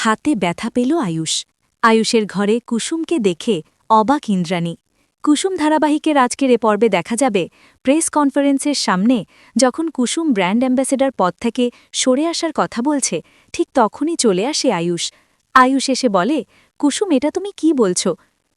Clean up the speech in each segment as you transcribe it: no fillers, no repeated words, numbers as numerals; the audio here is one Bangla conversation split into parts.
হাতে ব্যথা পেল আয়ুষ। আয়ুষের ঘরে কুসুমকে দেখে অবাক ইন্দ্রাণী। কুসুম ধারাবাহিকের আজকের এ পর্বে দেখা যাবে প্রেস কনফারেন্সের সামনে যখন কুসুম ব্র্যান্ড অ্যাম্বাসেডর পদ থেকে সরে আসার কথা বলছে, ঠিক তখনই চলে আসে আয়ুষ। আয়ুষ এসে বলে, কুসুম, এটা তুমি কি বলছো?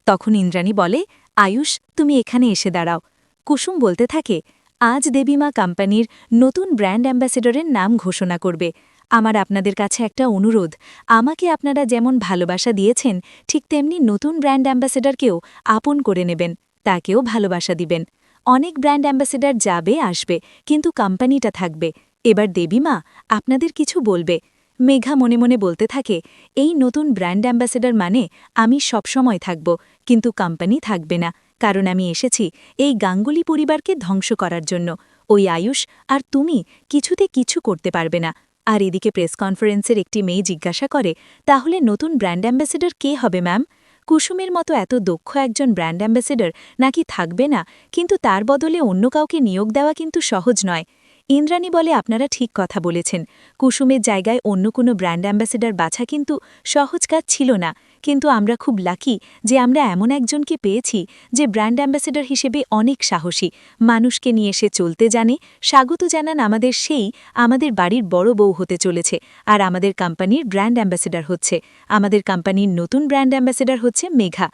তখন ইন্দ্রাণী বলে, আয়ুষ, তুমি এখানে এসে দাঁড়াও। কুসুম বলতে থাকে, আজ দেবীমা কোম্পানির নতুন ব্র্যান্ড অ্যাম্বাসেডরের নাম ঘোষণা করবে। আমার আপনাদের কাছে একটা অনুরোধ, আমাকে আপনারা যেমন ভালোবাসা দিয়েছেন ঠিক তেমনি নতুন ব্র্যান্ড অ্যাম্বাসেডরকেও আপন করে নেবেন, তাকেও ভালোবাসা দিবেন। অনেক ব্র্যান্ড অ্যাম্বাসেডর যাবে আসবে, কিন্তু কোম্পানিটা থাকবে। এবার দেবীমা আপনাদের কিছু বলবে। মেঘা মনে মনে বলতে থাকে, এই নতুন ব্র্যান্ড অ্যাম্বাসেডর মানে আমি সবসময় থাকব, কিন্তু কোম্পানি থাকবে না, কারণ আমি এসেছি এই গাঙ্গুলি পরিবারকে ধ্বংস করার জন্য। ওই আয়ুষ আর তুমি কিছুতে কিছু করতে পারবে না। আর এদিকে প্রেস কনফারেন্সের একটি মেয়ে জিজ্ঞাসা করে, তাহলে নতুন ব্র্যান্ড অ্যাম্বাসেডর কে হবে ম্যাম? কুসুমের মতো এত দক্ষ একজন ব্র্যান্ড অ্যাম্বাসেডর নাকি থাকবে না, কিন্তু তার বদলে অন্য কাউকে নিয়োগ দেওয়া কিন্তু সহজ নয়। ইন্দ্রাণী বলে, আপনারা ঠিক কথা বলেছেন, কুসুমের জায়গায় অন্য কোনো ব্র্যান্ড অ্যাম্বাসেডর বাছা কিন্তু সহজ কাজ ছিল না, কিন্তু আমরা খুব লাকি যে আমরা এমন একজনকে পেয়েছি যে ব্র্যান্ড অ্যাম্বাসেডর হিসেবে অনেক সাহসী, মানুষকে নিয়ে এসে চলতে জানে। স্বাগত জানান আমাদের সেই আমাদের বাড়ির বড় বউ হতে চলেছে, আর আমাদের কোম্পানির ব্র্যান্ড অ্যাম্বাসেডর হচ্ছে, আমাদের কোম্পানির নতুন ব্র্যান্ড অ্যাম্বাসেডর হচ্ছে মেঘা।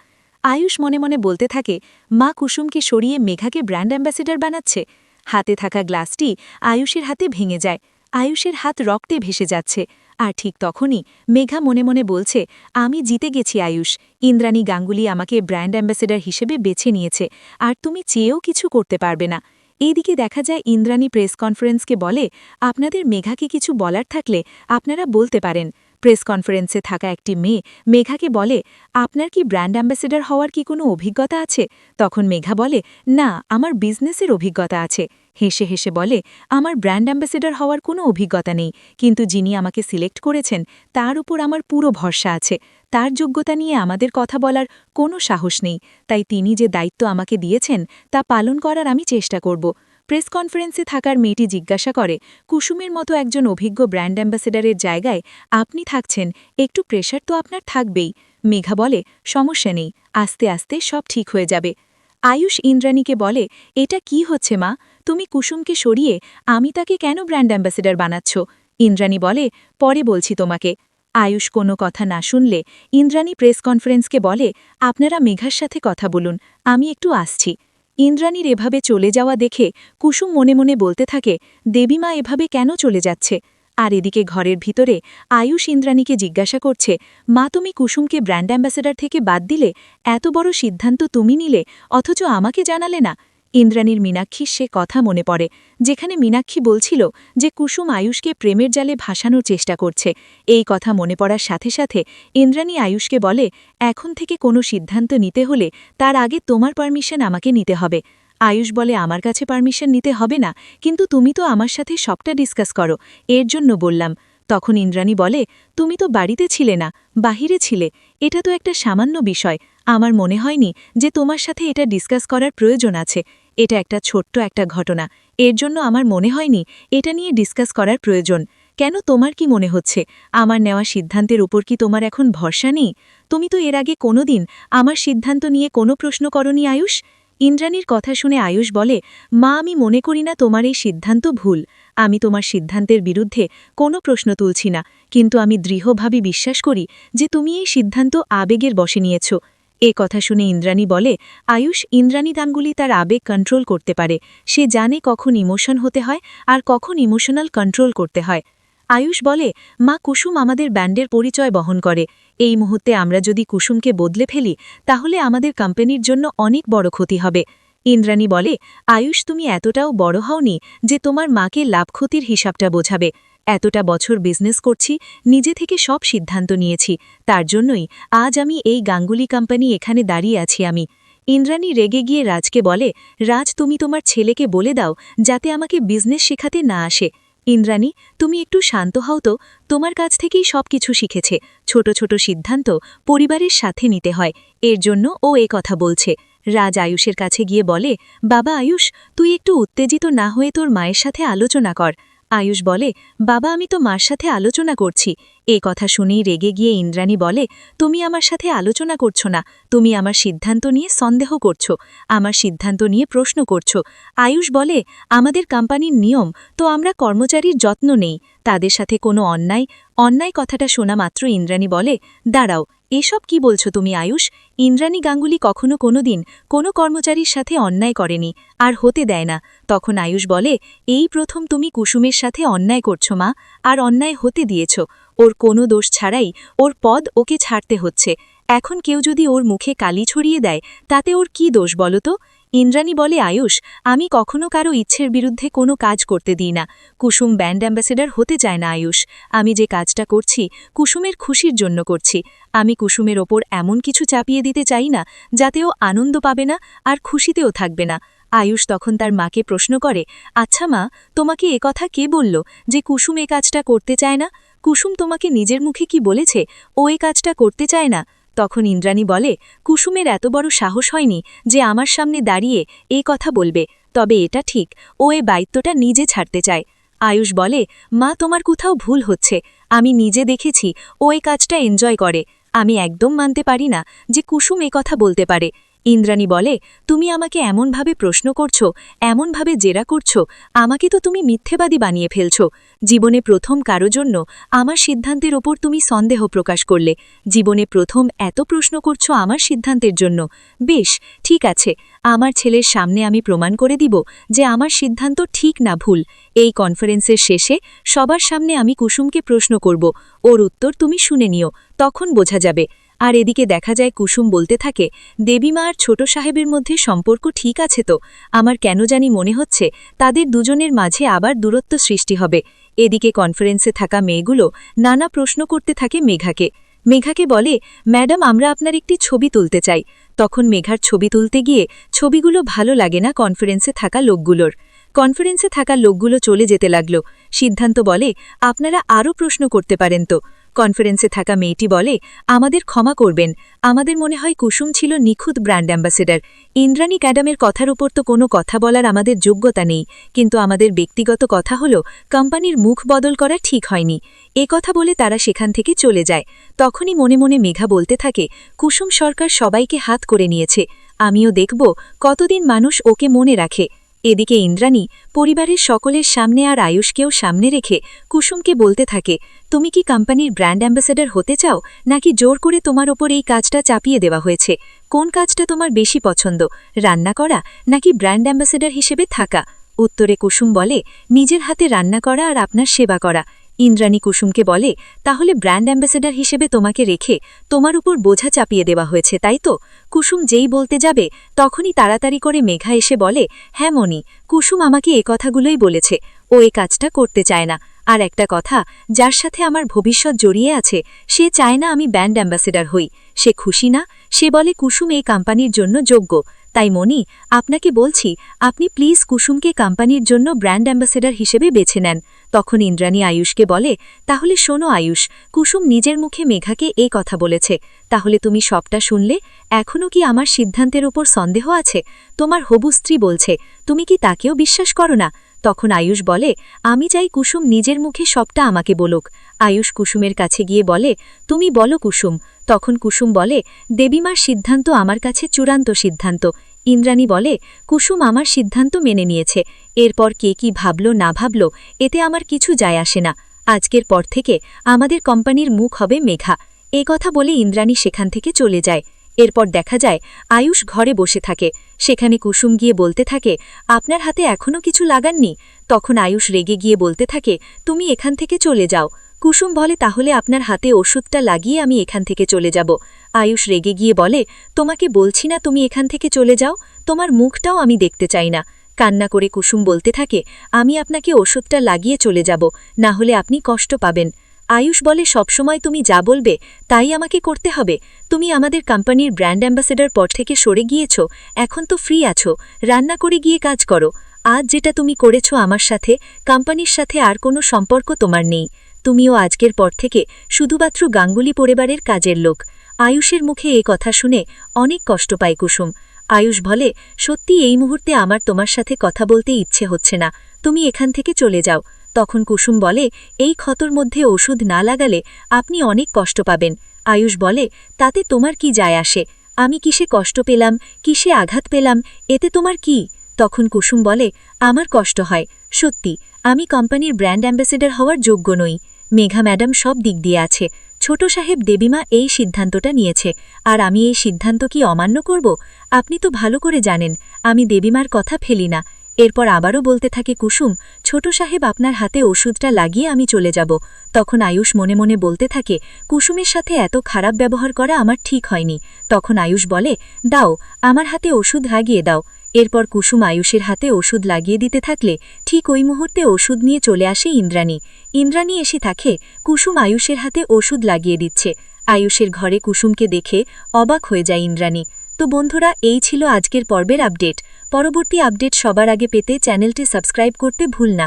আয়ুষ মনে মনে বলতে থাকে, মা কুসুমকে সরিয়ে মেঘাকে ব্র্যান্ড অ্যাম্বাসেডর বানাচ্ছে। হাতে থাকা গ্লাসটি আয়ুষের হাতে ভেঙে যায়, আয়ুষের হাত রক্তে ভেসে যাচ্ছে। আর ঠিক তখনই মেঘা মনে মনে বলছে, আমি জিতে গেছি আয়ুষ, ইন্দ্রাণী গাঙ্গুলি আমাকে ব্র্যান্ড অ্যাম্বাসেডর হিসেবে বেছে নিয়েছে, আর তুমি চেয়েও কিছু করতে পারবে না। এইদিকে দেখা যায় ইন্দ্রাণী প্রেস কনফারেন্সকে বলে, আপনাদের মেঘাকে কিছু বলার থাকলে আপনারা বলতে পারেন। প্রেস কনফারেন্সে থাকা একটি মেয়ে মেঘাকে বলে, আপনার কি ব্র্যান্ড অ্যাম্বাসেডর হওয়ার কি কোনো অভিজ্ঞতা আছে? তখন মেঘা বলে, না, আমার বিজনেসের অভিজ্ঞতা আছে। হেসে হেসে বলে, আমার ব্র্যান্ড অ্যাম্বাসেডর হওয়ার কোনো অভিজ্ঞতা নেই, কিন্তু যিনি আমাকে সিলেক্ট করেছেন তার উপর আমার পুরো ভরসা আছে। তার যোগ্যতা নিয়ে আমাদের কথা বলার কোনো সাহস নেই, তাই তিনি যে দায়িত্ব আমাকে দিয়েছেন তা পালন করার আমি চেষ্টা করব। প্রেস কনফারেন্সে থাকার মেয়েটি জিজ্ঞাসা করে, কুসুমের মতো একজন অভিজ্ঞ ব্র্যান্ড অ্যাম্বাসেডরের জায়গায় আপনি থাকছেন, একটু প্রেশার তো আপনার থাকবেই। মেঘা বলে, সমস্যা নেই, আস্তে আস্তে সব ঠিক হয়ে যাবে। আয়ুষ ইন্দ্রাণীকে বলে, এটা কি হচ্ছে মা? তুমি কুসুমকে সরিয়ে আমি তাকে কেন ব্র্যান্ড অ্যাম্বাসেডর বানাচ্ছ? ইন্দ্রাণী বলে, পরে বলছি তোমাকে। আয়ুষ কোনো কথা না শুনলে ইন্দ্রাণী প্রেস কনফারেন্সকে বলে, আপনারা মেঘার সাথে কথা বলুন, আমি একটু আসছি। ইন্দ্রাণীর এভাবে চলে যাওয়া দেখে কুসুম মনে মনে বলতে থাকে, দেবীমা এভাবে কেন চলে যাচ্ছে? আর এদিকে ঘরের ভিতরে আয়ুষ ইন্দ্রাণীকে জিজ্ঞাসা করছে, মা, তুমি কুসুমকে ব্র্যান্ড অ্যাম্বাসেডর থেকে বাদ দিলে, এত বড় সিদ্ধান্ত তুমি নিলে, অথচ আমাকে জানালে না। ইন্দ্রাণীর মীনাক্ষীর সে কথা মনে পড়ে, যেখানে মীনাক্ষী বলছিল যে কুসুম আয়ুষকে প্রেমের জালে ভাসানোর চেষ্টা করছে। এই কথা মনে পড়ার সাথে সাথে ইন্দ্রাণী আয়ুষকে বলে, এখন থেকে কোনো সিদ্ধান্ত নিতে হলে তার আগে তোমার পারমিশন আমাকে নিতে হবে। আয়ুষ বলে, আমার কাছে পারমিশন নিতে হবে না, কিন্তু তুমি তো আমার সাথে সবটা ডিসকাস করো, এর জন্য বললাম। তখন ইন্দ্রাণী বলে, তুমি তো বাড়িতে ছিলে না, বাহিরে ছিলে, এটা তো একটা সামান্য বিষয়, আমার মনে হয়নি যে তোমার সাথে এটা ডিসকাস করার প্রয়োজন আছে। এটা একটা ছোট্ট একটা ঘটনা, এর জন্য আমার মনে হয়নি এটা নিয়ে ডিসকাস করার প্রয়োজন। কেন, তোমার কি মনে হচ্ছে আমার নেওয়া সিদ্ধান্তের উপর কি তোমার এখন ভরসা নেই? তুমি তো এর আগে কোনোদিন আমার সিদ্ধান্ত নিয়ে কোনো প্রশ্ন করনি আয়ুষ। ইন্দ্রাণীর কথা শুনে আয়ুষ বলে, মা, আমি মনে করি না তোমার এই সিদ্ধান্ত ভুল, আমি তোমার সিদ্ধান্তের বিরুদ্ধে কোনো প্রশ্ন তুলছি না, কিন্তু আমি দৃঢ়ভাবে বিশ্বাস করি যে তুমি এই সিদ্ধান্ত আবেগের বশে নিয়েছ। এ কথা শুনে ইন্দ্রাণী বলে, আয়ুষ, ইন্দ্রাণী গাঙ্গুলি তার আবেগ কন্ট্রোল করতে পারে, সে জানে কখন ইমোশন হতে হয় আর কখন ইমোশনাল কন্ট্রোল করতে হয়। আয়ুষ বলে, মা, কুসুম আমাদের ব্যান্ডের পরিচয় বহন করে, এই মুহূর্তে আমরা যদি কুসুমকে বদলে ফেলি তাহলে আমাদের কোম্পানির জন্য অনেক বড় ক্ষতি হবে। ইন্দ্রাণী বলে, আয়ুষ, তুমি এতটাও বড় হওনি যে তোমার মাকে লাভ ক্ষতির হিসাবটা বোঝাবে। এতটা বছর বিজনেস করছি, নিজে থেকে সব সিদ্ধান্ত নিয়েছি, তার জন্যই আজ আমি এই গাঙ্গুলি কোম্পানি এখানে দাঁড়িয়ে আছি আমি। ইন্দ্রাণী রেগে গিয়ে রাজকে বলে, রাজ, তুমি তোমার ছেলেকে বলে দাও যাতে আমাকে বিজনেস শেখাতে না আসে। ইন্দ্রাণী, তুমি একটু শান্ত হও তো, তোমার কাছ থেকেই সব কিছু শিখেছে, ছোট ছোট সিদ্ধান্ত পরিবারের সাথে নিতে হয়, এর জন্য ও এ কথা বলছে। রাজ আয়ুষের কাছে গিয়ে বলে, বাবা আয়ুষ, তুই একটু উত্তেজিত না হয়ে তোর মায়ের সাথে আলোচনা কর। আয়ুষ বলে, বাবা আমি তো মার সাথে আলোচনা করছি। এ কথা শুনেই রেগে গিয়ে ইন্দ্রাণী বলে, তুমি আমার সাথে আলোচনা করছো না, তুমি আমার সিদ্ধান্ত নিয়ে সন্দেহ করছো, আমার সিদ্ধান্ত নিয়ে প্রশ্ন করছো। আয়ুষ বলে, আমাদের কোম্পানির নিয়ম তো আমরা কর্মচারীর যত্ন নেই, তাদের সাথে কোনো অন্যায় কথাটা শোনা মাত্র ইন্দ্রাণী বলে, দাঁড়াও, এসব কি বলছো তুমি আয়ুষ? ইন্দ্রাণী গাঙ্গুলি কখনো কোনোদিন কোনো কর্মচারীর সাথে অন্যায় করেনি, আর হতে দেয় না। তখন আয়ুষ বলে, এই প্রথম তুমি কুসুমের সাথে অন্যায় করছো মা, আর অন্যায় হতে দিয়েছ। ওর কোনো দোষ ছাড়াই ওর পদ ওকে ছাড়তে হচ্ছে। এখন কেউ যদি ওর মুখে কালি ছড়িয়ে দেয়, তাতে ওর কি দোষ বলো তো? ইন্দ্রাণী বলে, আয়ুষ, আমি কখনো কারো ইচ্ছের বিরুদ্ধে কোনো কাজ করতে দিই না। কুসুম ব্র্যান্ড অ্যাম্বাসেডর হতে চায় না আয়ুষ। আমি যে কাজটা করছি কুসুমের খুশির জন্য করছি। আমি কুসুমের ওপর এমন কিছু চাপিয়ে দিতে চাই না যাতে ও আনন্দ পাবে না আর খুশিতেও থাকবে না। আয়ুষ তখন তার মাকে প্রশ্ন করে, আচ্ছা মা, তোমাকে কথা কে বলল যে কুসুম এ কাজটা করতে চায় না? কুসুম তোমাকে নিজের মুখে কি বলেছে ও এ কাজটা করতে চায় না? তখন ইন্দ্রাণী বলে, কুসুমের এত বড় সাহস হয়নি যে আমার সামনে দাঁড়িয়ে এই কথা বলবে, তবে এটা ঠিক, ও এ দায়িত্বটা নিজে ছাড়তে চায়। আয়ুষ বলে, মা তোমার কোথাও ভুল হচ্ছে, আমি নিজে দেখেছি ও এই কাজটা এনজয় করে। আমি একদম মানতে পারি না যে কুসুম কথা বলতে পারে। ইন্দ্রাণী বলে, তুমি আমাকে এমনভাবে প্রশ্ন করছো, এমনভাবে জেরা করছো, আমাকে তো তুমি মিথ্যেবাদী বানিয়ে ফেলছো। জীবনে প্রথম কারো জন্য আমার সিদ্ধান্তের ওপর তুমি সন্দেহ প্রকাশ করলে, জীবনে প্রথম এত প্রশ্ন করছো আমার সিদ্ধান্তের জন্য। বেশ, ঠিক আছে, আমার ছেলের সামনে আমি প্রমাণ করে দিব যে আমার সিদ্ধান্ত ঠিক না ভুল। এই কনফারেন্সের শেষে সবার সামনে আমি কুসুমকে প্রশ্ন করব, ওর উত্তর তুমি শুনে নিও, তখন বোঝা যাবে। আর এদিকে দেখা যায় কুসুম বলতে থাকে, দেবীমা আর ছোট সাহেবের মধ্যে সম্পর্ক ঠিক আছে তো? আমার কেন জানি মনে হচ্ছে তাদের দুজনের মাঝে আবার দূরত্ব সৃষ্টি হবে। এদিকে কনফারেন্সে থাকা মেয়েগুলো নানা প্রশ্ন করতে থাকে মেঘাকে বলে, ম্যাডাম আমরা আপনার একটি ছবি তুলতে চাই। তখন মেঘার ছবি তুলতে গিয়ে ছবিগুলো ভালো লাগে না কনফারেন্সে থাকা লোকগুলো চলে যেতে লাগল। সিদ্ধান্ত বলে, আপনারা আরও প্রশ্ন করতে পারেন তো? কনফারেন্সে থাকা মেয়েটি বলে, আমাদের ক্ষমা করবেন, আমাদের মনে হয় কুসুম ছিল নিখুঁত ব্র্যান্ড অ্যাম্বাসেডর। ইন্দ্রাণী ম্যাডামের কথার উপর তো কোনো কথা বলার আমাদের যোগ্যতা নেই, কিন্তু আমাদের ব্যক্তিগত কথা হলো কোম্পানির মুখ বদল করা ঠিক হয়নি। এ কথা বলে তারা সেখান থেকে চলে যায়। তখনই মনে মনে মেঘা বলতে থাকে, কুসুম সরকার সবাইকে হাত করে নিয়েছে, আমিও দেখব কতদিন মানুষ ওকে মনে রাখে। এদিকে ইন্দ্রাণী পরিবারের সকলের সামনে আর আয়ুষকেও সামনে রেখে কুসুমকে বলতে থাকে, তুমি কি কোম্পানির ব্র্যান্ড অ্যাম্বাসেডর হতে চাও, নাকি জোর করে তোমার ওপর এই কাজটা চাপিয়ে দেওয়া হয়েছে? কোন কাজটা তোমার বেশি পছন্দ, রান্না করা নাকি ব্র্যান্ড অ্যাম্বাসেডর হিসেবে থাকা? উত্তরে কুসুম বলে, নিজের হাতে রান্না করা আর আপনার সেবা করা। ইন্দ্রাণী কুসুমকে বলে, তাহলে ব্র্যান্ড অ্যাম্বাসেডর হিসেবে তোমাকে রেখে তোমার উপর বোঝা চাপিয়ে দেওয়া হয়েছে, তাই তো? কুসুম যেই বলতে যাবে তখনই তাড়াতাড়ি করে মেঘা এসে বলে, হ্যাঁ মনি, কুসুম আমাকে এ কথাগুলোই বলেছে, ও এ কাজটা করতে চায় না। আর একটা কথা, যার সাথে আমার ভবিষ্যৎ জড়িয়ে আছে সে চায় না আমি ব্র্যান্ড অ্যাম্বাসেডর হই, সে খুশি না, সে বলে কুসুম এই কোম্পানির জন্য যোগ্য। তাই মনি, আপনাকে বলছি আপনি প্লিজ কুসুমকে কোম্পানির জন্য ব্র্যান্ড অ্যাম্বাসেডর হিসেবে বেছে নেন। তখন ইন্দ্রাণী আয়ুষকে বলে, তাহলে শোনো আয়ুষ, কুসুম নিজের মুখে মেঘাকে এই কথা বলেছে, তাহলে তুমি সবটা শুনলে, এখনও কি আমার সিদ্ধান্তের ওপর সন্দেহ আছে? তোমার হবু স্ত্রী বলছে, তুমি কি তাকেও বিশ্বাস করো না? তখন আয়ুষ বলে, আমি চাই কুসুম নিজের মুখে সবটা আমাকে বলুক। আয়ুষ কুসুমের কাছে গিয়ে বলে, তুমি বলো কুসুম। তখন কুসুম বলে, দেবীমার সিদ্ধান্ত আমার কাছে চূড়ান্ত সিদ্ধান্ত। ইন্দ্রাণী বলে, কুসুম আমার সিদ্ধান্ত মেনে নিয়েছে, এরপর কে কি ভাবল না ভাবল এতে আমার কিছু যায় আসে না। আজকের পর থেকে আমাদের কোম্পানির মুখ হবে মেঘা। এ কথা বলে ইন্দ্রাণী সেখান থেকে চলে যায়। এরপর দেখা যায় আয়ুষ ঘরে বসে থাকে, সেখানে কুসুম গিয়ে বলতে থাকে, আপনার হাতে এখনও কিছু লাগাননি? তখন আয়ুষ রেগে গিয়ে বলতে থাকে, তুমি এখান থেকে চলে যাও। কুসুম বলে, তাহলে আপনার হাতে ওষুধটা লাগিয়ে আমি এখান থেকে চলে যাব। আয়ুষ রেগে গিয়ে বলে, তোমাকে বলছি না তুমি এখান থেকে চলে যাও, তোমার মুখটাও আমি দেখতে চাই না। কান্না করে কুসুম বলতে থাকে, আমি আপনাকে ওষুধটা লাগিয়ে চলে যাব, না হলে আপনি কষ্ট পাবেন। আয়ুষ বলে, সবসময় তুমি যা বলবে তাই আমাকে করতে হবে? তুমি আমাদের কোম্পানির ব্র্যান্ড অ্যাম্বাসেডর পদ থেকে সরে গিয়েছ, এখন তো ফ্রি আছো, রান্না করে গিয়ে কাজ করো। আজ যেটা তুমি করেছ আমার সাথে, কোম্পানির সাথে আর কোনো সম্পর্ক তোমার নেই। তুমিও আজকের পর থেকে শুধুমাত্র গাঙ্গুলি পরিবারের কাজের লোক। আয়ুষের মুখে এ কথা শুনে অনেক কষ্ট পায় কুসুম। আয়ুষ বলে, সত্যি এই মুহূর্তে আমার তোমার সাথে কথা বলতে ইচ্ছে হচ্ছে না, তুমি এখান থেকে চলে যাও। তখন কুসুম বলে, এই ক্ষতর মধ্যে ওষুধ না লাগালে আপনি অনেক কষ্ট পাবেন। আয়ুষ বলে, তাতে তোমার কি যায় আসে? আমি কিসে কষ্ট পেলাম, কিসে আঘাত পেলাম, এতে তোমার কি? তখন কুসুম বলে, আমার কষ্ট হয় সত্যি, আমি কোম্পানির ব্র্যান্ড অ্যাম্বাসেডর হওয়ার যোগ্য নই। মেঘা ম্যাডাম সব দিক দিয়ে আছে, ছোট সাহেব দেবীমা এই সিদ্ধান্তটা নিয়েছে, আর আমি এই সিদ্ধান্ত কি অমান্য করব? আপনি তো ভালো করে জানেন আমি দেবীমার কথা ফেলি না। এরপর আবারও বলতে থাকে কুসুম, ছোট সাহেব আপনার হাতে ওষুধটা লাগিয়ে আমি চলে যাব। তখন আয়ুষ মনে মনে বলতে থাকে, কুসুমের সাথে এত খারাপ ব্যবহার করা আমার ঠিক হয়নি। তখন আয়ুষ বলে, দাও আমার হাতে ওষুধ লাগিয়ে দাও। এরপর কুসুম আয়ুষের হাতে ওষুধ লাগিয়ে দিতে থাকলে ঠিক ওই মুহূর্তে ওষুধ নিয়ে চলে আসে ইন্দ্রাণী। ইন্দ্রাণী এসে থাকে কুসুম আয়ুষের হাতে ওষুধ লাগিয়ে দিচ্ছে। আয়ুষের ঘরে কুসুমকে দেখে অবাক হয়ে যায় ইন্দ্রাণী। তো বন্ধুরা, এই ছিল আজকের পর্বের আপডেট। পরবর্তী আপডেট সবার আগে পেতে চ্যানেলটি সাবস্ক্রাইব করতে ভুল না।